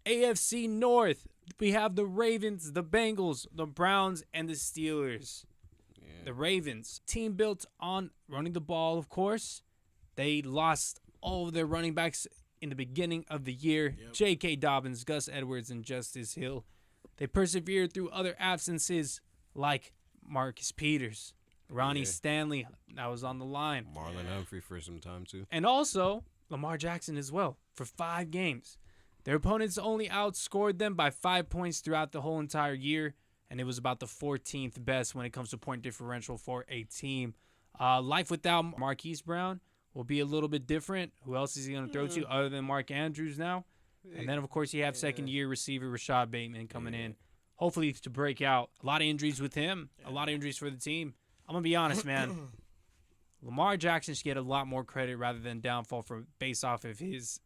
AFC North, we have the Ravens, the Bengals, the Browns, and the Steelers. Yeah. The Ravens, team built on running the ball, of course. They lost all of their running backs in the beginning of the year. Yep. J.K. Dobbins, Gus Edwards, and Justice Hill. They persevered through other absences like Marcus Peters, Ronnie Stanley, that was on the line. Marlon Humphrey for some time, too. And also Lamar Jackson as well for 5 games. Their opponents only outscored them by 5 points throughout the whole entire year, and it was about the 14th best when it comes to point differential for a team. Life without Marquise Brown will be a little bit different. Who else is he going to throw to other than Mark Andrews now? And then, of course, you have second-year receiver Rashod Bateman coming in, hopefully to break out. A lot of injuries with him, a lot of injuries for the team. I'm going to be honest, man. Lamar Jackson should get a lot more credit rather than downfall based off of his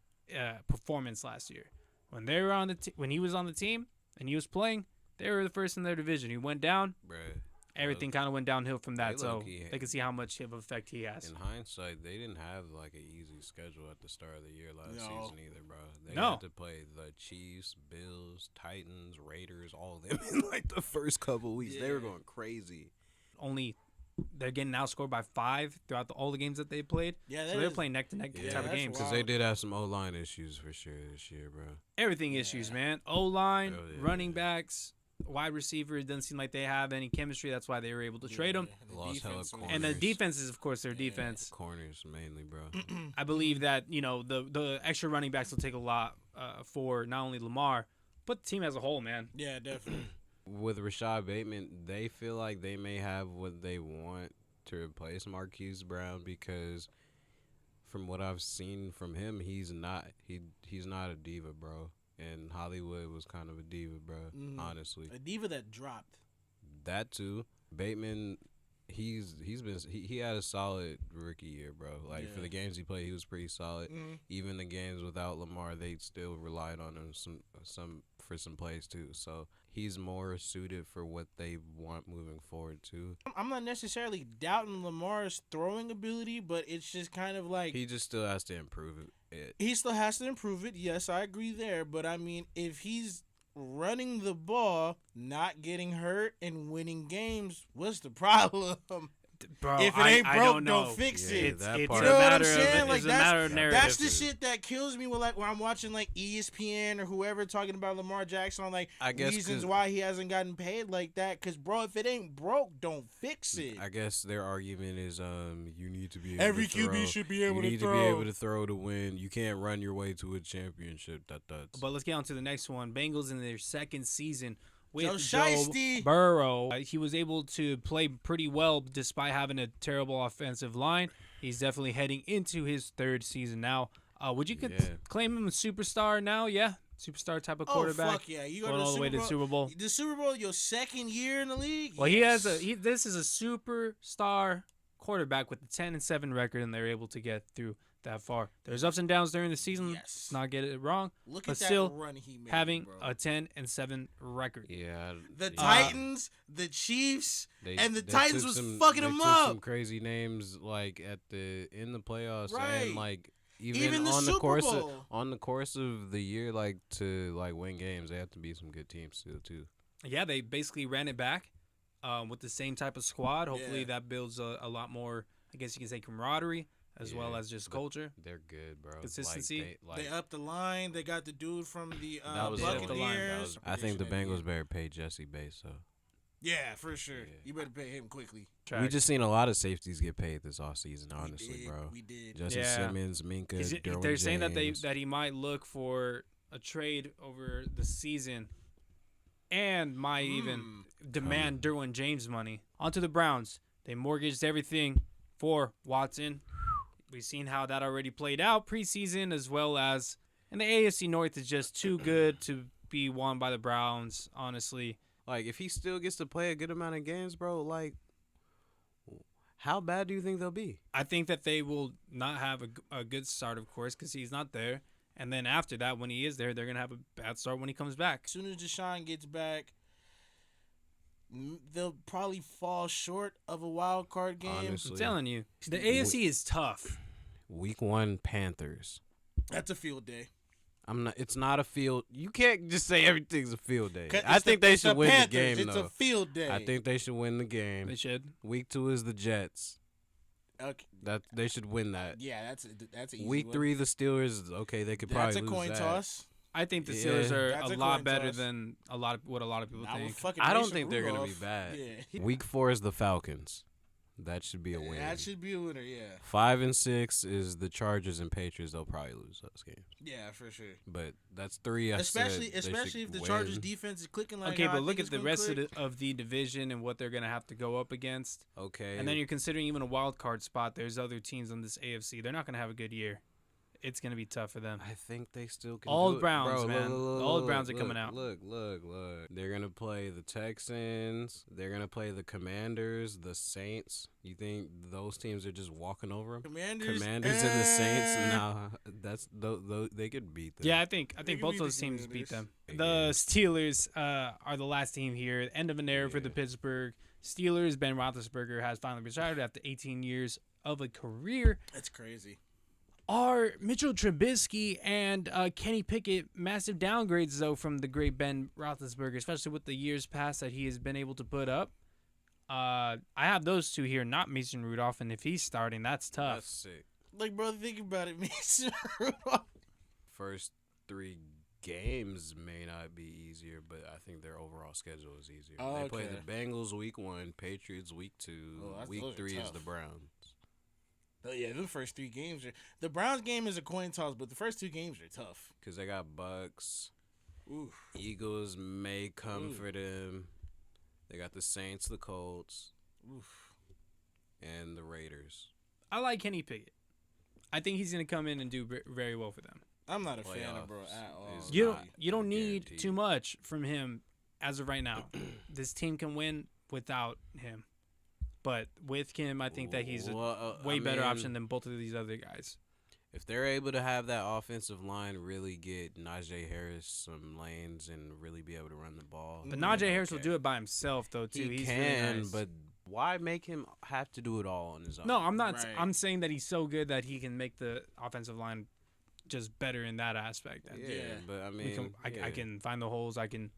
performance last year. When they were on when he was on the team and he was playing, they were the first in their division. He went down. Bruh. Everything kind of went downhill from that, so low-key they can see how much of an effect he has. In hindsight, they didn't have like an easy schedule at the start of the year last season either, bro. They had to play the Chiefs, Bills, Titans, Raiders, all of them in like the first couple weeks. They were going crazy. They're getting outscored by 5 throughout all the games that they played. Yeah, so they're playing neck-to-neck type of games. Because they did have some O-line issues for sure this year, bro. Everything issues, man. O-line, running backs, wide receiver. It doesn't seem like they have any chemistry. That's why they were able to trade them. And the defense is, of course, their defense. Corners mainly, bro. I believe that, the extra running backs will take a lot for not only Lamar, but the team as a whole, man. Yeah, definitely. With Rashod Bateman, they feel like they may have what they want to replace Marquise Brown because from what I've seen from him, he's not a diva, bro. And Hollywood was kind of a diva, bro, honestly. A diva that dropped. That too. Bateman, he had a solid rookie year, bro. Like for the games he played, he was pretty solid. Even the games without Lamar, they still relied on him for some plays too. So he's more suited for what they want moving forward too. I'm not necessarily doubting Lamar's throwing ability, but it's just kind of like he just still has to improve it. He still has to improve it. Yes, I agree there. But I mean, if he's running the ball, not getting hurt, and winning games, what's the problem? Bro, if it ain't broke, don't fix it. It's you know what I'm saying? Like that's the shit that kills me. When I'm watching like ESPN or whoever talking about Lamar Jackson on like reasons why he hasn't gotten paid like that. Because bro, if it ain't broke, don't fix it. I guess their argument is you need to be able every to throw. QB should be able to throw. You need to be able to throw to win. You can't run your way to a championship. But let's get on to the next one. Bengals in their second season. With Joe Burrow, he was able to play pretty well despite having a terrible offensive line. He's definitely heading into his 3rd season now. Would you claim him a superstar now? Yeah, superstar type of quarterback. Oh fuck yeah! You going all the way to the Super Bowl. The Super Bowl, your 2nd year in the league. Well, yes. This is a superstar quarterback with a 10-7 record, and they're able to get through that far. There's ups and downs during the season. Let's not get it wrong. Look but at that still run he made, having bro. a 10-7 record. Yeah. The Titans, the Chiefs, and the Titans was fucking them up. Some crazy names like in the playoffs right. and like even the on Super the course Bowl. on the course of the year, like to like win games, they have to be some good teams still too. Yeah, they basically ran it back with the same type of squad. Hopefully that builds a lot more, I guess you can say, camaraderie. As well as just culture. They're good, bro. Consistency. They upped the line. They got the dude from the Buccaneers. I think the Bengals better pay Jesse Bates, so. Yeah, for sure. Yeah. You better pay him quickly. We just seen a lot of safeties get paid this offseason, honestly, bro. We did. Justin Simmons, Minka, Derwin they're saying James. that he might look for a trade over the season and might even demand Derwin James money. On to the Browns. They mortgaged everything for Watson. We've seen how that already played out preseason as well as... And the AFC North is just too good to be won by the Browns, honestly. Like, if he still gets to play a good amount of games, bro, like, how bad do you think they'll be? I think that they will not have a good start, of course, because he's not there. And then after that, when he is there, they're going to have a bad start when he comes back. As soon as Deshaun gets back, they'll probably fall short of a wild card game. Honestly. I'm telling you. The AFC is tough. Week 1 Panthers. That's a field day. It's not a field. You can't just say everything's a field day. I think they should win the game. It's a field day. I think they should win the game. They should. Week 2 is the Jets. Okay. That they should win that. Yeah, that's easy. Week 3, the Steelers. Okay, they could probably lose that. That's a coin toss. I think the Steelers are a lot better than what a lot of people think. I don't think they're gonna be bad. Yeah. Week 4 is the Falcons. That should be a win. That should be a winner, yeah. 5 and 6 is the Chargers and Patriots. They'll probably lose those games. Yeah, for sure. But that's 3. Especially if the Chargers defense is clicking like. Okay, but look at the rest of the division and what they're gonna have to go up against. Okay. And then you're considering even a wild card spot. There's other teams on this AFC. They're not gonna have a good year. It's going to be tough for them. I think they still can all do it. Browns, Bro, man. All Browns are coming out. Look. They're going to play the Texans. They're going to play the Commanders, the Saints. You think those teams are just walking over them? Commanders and the Saints? Nah, they could beat them. Yeah, I think both those teams beat them. The Steelers are the last team here. End of an era for the Pittsburgh Steelers. Ben Roethlisberger has finally retired after 18 years of a career. That's crazy. Are Mitchell Trubisky and Kenny Pickett massive downgrades, though, from the great Ben Roethlisberger, especially with the years past that he has been able to put up? I have those two here, not Mason Rudolph, and if he's starting, that's tough. That's sick. Like, bro, think about it, Mason Rudolph. First 3 games may not be easier, but I think their overall schedule is easier. They play the Bengals week 1, Patriots week 2, week 3 is the Browns. Oh, yeah, the first 3 games are... The Browns game is a coin toss, but the first 2 games are tough. Because they got Bucks. Oof. Eagles may come for them. They got the Saints, the Colts. Oof. And the Raiders. I like Kenny Pickett. I think he's going to come in and do very well for them. I'm not a fan of bro at all. You don't need too much from him as of right now. This team can win without him. But with him, I think that he's a way better option than both of these other guys. If they're able to have that offensive line really get Najee Harris some lanes and really be able to run the ball. But Najee Harris will do it by himself, though, too. He can, really nice. But why make him have to do it all on his own? No, I'm not. Right. I'm saying that he's so good that he can make the offensive line just better in that aspect. Yeah, but I mean, I can find the holes. I can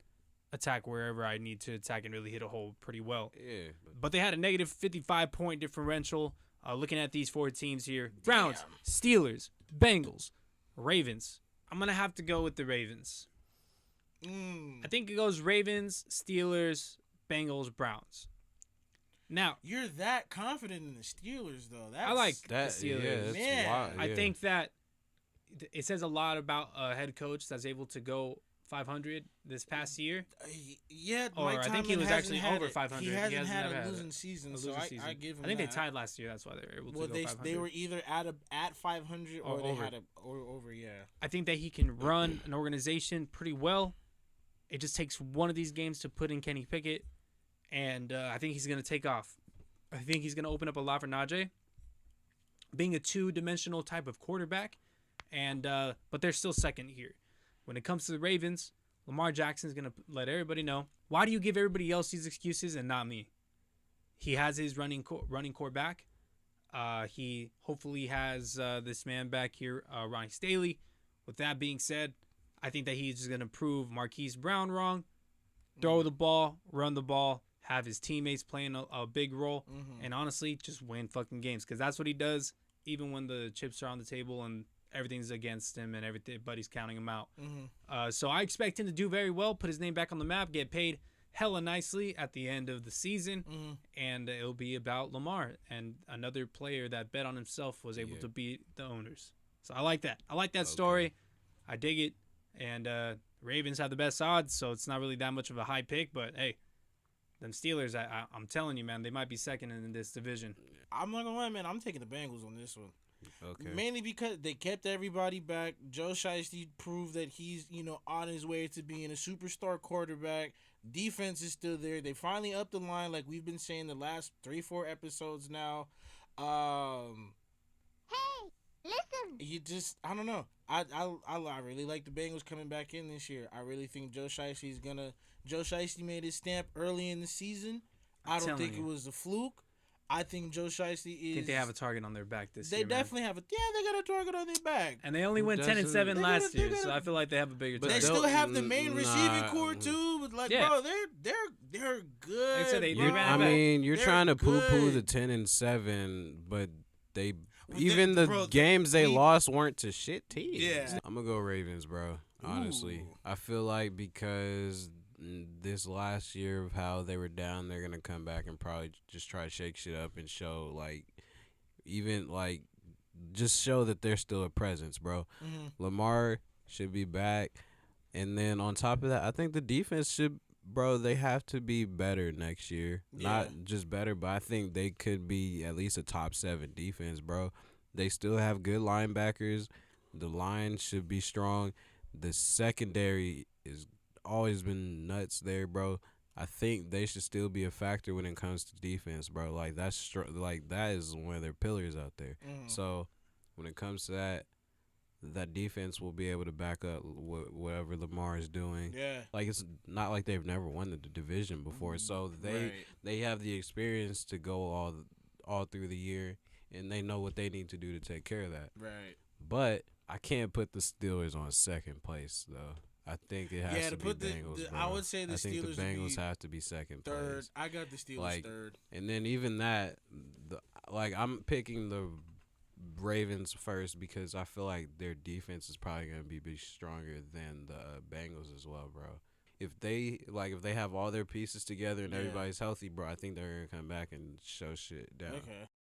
attack wherever I need to attack and really hit a hole pretty well. Yeah. But they had a negative 55-point differential. Looking at these 4 teams here. Browns, Steelers, Bengals, Ravens. I'm going to have to go with the Ravens. I think it goes Ravens, Steelers, Bengals, Browns. Now, you're that confident in the Steelers, though. I like that, the Steelers. Yeah, I think that it says a lot about a head coach that's able to go 500 this past year. Yeah, or I think he was actually over 500. He hasn't had a losing season, so I give him. I think they tied last year. That's why they were able to go 500. They were either at 500 or they had over. Yeah, I think that he can run an organization pretty well. It just takes one of these games to put in Kenny Pickett, and I think he's going to take off. I think he's going to open up a lot for Najee, being a 2-dimensional type of quarterback, and but they're still second here. When it comes to the Ravens, Lamar Jackson is going to let everybody know. Why do you give everybody else these excuses and not me? He has his running core back. He hopefully has this man back here, Ronnie Stanley. With that being said, I think that he's just going to prove Marquise Brown wrong, throw the ball, run the ball, have his teammates playing a big role, and honestly, just win fucking games. Because that's what he does, even when the chips are on the table and everything's against him and everybody's counting him out. So I expect him to do very well, put his name back on the map, get paid hella nicely at the end of the season, and it'll be about Lamar. And another player that bet on himself was able to beat the owners. So I like that. I like that story. I dig it. And Ravens have the best odds, so it's not really that much of a high pick. But, hey, them Steelers, I'm telling you, man, they might be second in this division. I'm not going to lie, man. I'm taking the Bengals on this one. Okay. Mainly because they kept everybody back. Joe Shiesty proved that he's, on his way to being a superstar quarterback. Defense is still there. They finally upped the line, like we've been saying the last 3-4 episodes now. Hey, listen. You just, I don't know. I really like the Bengals coming back in this year. I really think Joe Shiesty made his stamp early in the season. I don't think it was a fluke. I think Joe Shiesty is. I think they have a target on their back this year. They definitely have a. Yeah, they got a target on their back. And they only went 10-7 last year, so I feel like they have a bigger target. They still have the main receiving core too. But like, bro, they're good. Like I said, you're trying to poo-poo the 10-7, but they. Even the games they lost weren't to shit teams. Yeah. I'm going to go Ravens, bro. Honestly. Ooh. I feel like because this last year of how they were down, they're going to come back and probably just try to shake shit up and show, like, even, like, just show that they're still a presence, bro. Mm-hmm. Lamar should be back. And then on top of that, I think the defense should – bro, they have to be better next year. Yeah. Not just better, but I think they could be at least a top 7 defense, bro. They still have good linebackers. The line should be strong. The secondary is always been nuts there, bro. I think they should still be a factor when it comes to defense, bro. Like that is one of their pillars out there. So when it comes to that defense will be able to back up whatever Lamar is doing. Yeah. Like, it's not like they've never won the division before. So they have the experience to go all through the year, and they know what they need to do to take care of that. Right. But I can't put the Steelers on second place, though. I think it has to be Bengals, bro. I would say the Steelers think the Bengals have to be second third. place. I got the Steelers third. And then even that, I'm picking the Ravens first because I feel like their defense is probably going to be stronger than the Bengals as well, bro. If they have all their pieces together and everybody's healthy, bro, I think they're going to come back and show shit down. Okay.